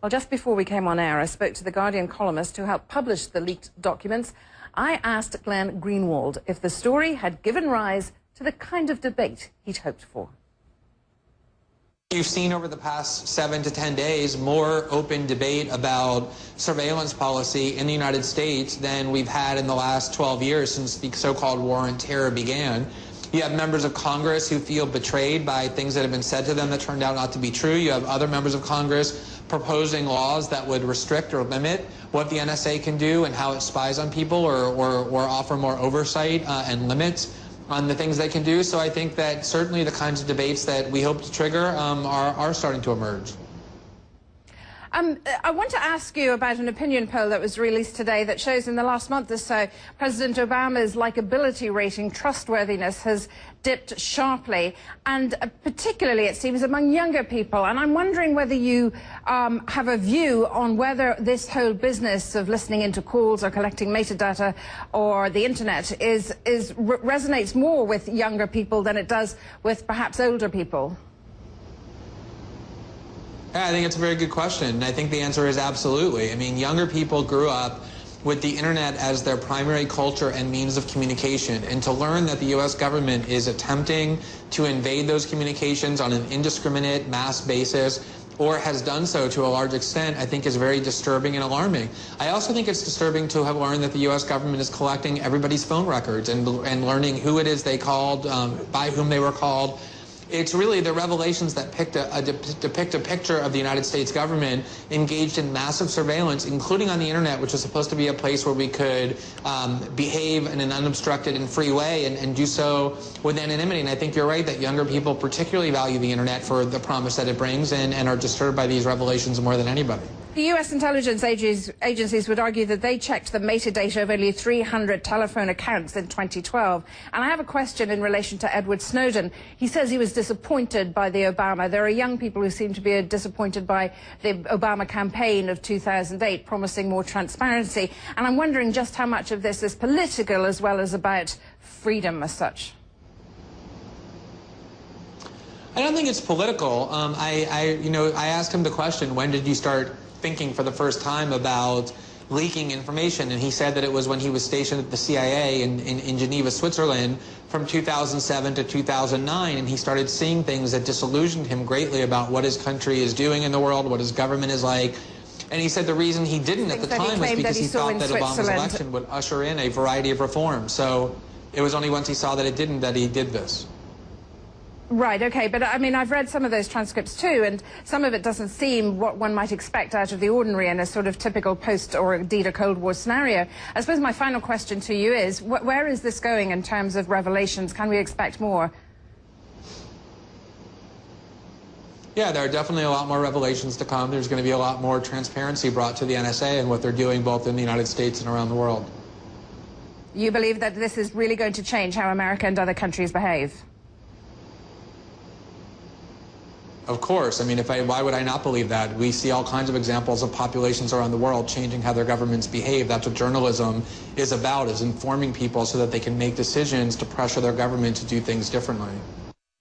Well, just before we came on air, I spoke to the Guardian columnist who helped publish the leaked documents. I asked Glenn Greenwald if the story had given rise to the kind of debate he'd hoped for. You've seen over the past 7 to 10 days more open debate about surveillance policy in the United States than we've had in the last 12 years since the so-called war on terror began. You have members of Congress who feel betrayed by things that have been said to them that turned out not to be true. You have other members of Congress proposing laws that would restrict or limit what the NSA can do and how it spies on people, or offer more oversight and limits on the things they can do. So I think that certainly the kinds of debates that we hope to trigger are starting to emerge. I want to ask you about an opinion poll that was released today that shows in the last month or so President Obama's likability rating, trustworthiness, has dipped sharply, and particularly, it seems, among younger people. And I'm wondering whether you have a view on whether this whole business of listening into calls or collecting metadata or the internet resonates more with younger people than it does with perhaps older people. Yeah, I think it's a very good question, and I think the answer is absolutely. I mean, younger people grew up with the internet as their primary culture and means of communication, and to learn that the U.S. government is attempting to invade those communications on an indiscriminate mass basis, or has done so to a large extent, I think is very disturbing and alarming. I also think it's disturbing to have learned that the U.S. government is collecting everybody's phone records and learning who it is they called, by whom they were called. It's really the revelations that depict a picture of the United States government engaged in massive surveillance, including on the internet, which is supposed to be a place where we could behave in an unobstructed and free way and do so with anonymity. And I think you're right that younger people particularly value the internet for the promise that it brings and are disturbed by these revelations more than anybody. The U.S. intelligence agencies would argue that they checked the metadata of only 300 telephone accounts in 2012. And I have a question in relation to Edward Snowden. He says he was disappointed by the Obama. There are young people who seem to be disappointed by the Obama campaign of 2008, promising more transparency. And I'm wondering just how much of this is political as well as about freedom as such. I don't think it's political. I asked him the question, when did you start thinking for the first time about leaking information? And he said that it was when he was stationed at the CIA in Geneva, Switzerland from 2007 to 2009, and he started seeing things that disillusioned him greatly about what his country is doing in the world, what his government is like. And he said the reason he didn't at the time was because he thought that Obama's election would usher in a variety of reforms. So it was only once he saw that it didn't that he did this. Right, okay, but I mean, I've read some of those transcripts too, and some of it doesn't seem what one might expect out of the ordinary in a sort of typical post or indeed a Cold War scenario. I suppose my final question to you is, where is this going in terms of revelations? Can we expect more? Yeah, there are definitely a lot more revelations to come. There's going to be a lot more transparency brought to the NSA and what they're doing both in the United States and around the world. You believe that this is really going to change how America and other countries behave? Of course. I mean, why would I not believe that? We see all kinds of examples of populations around the world changing how their governments behave. That's what journalism is about, is informing people so that they can make decisions to pressure their government to do things differently.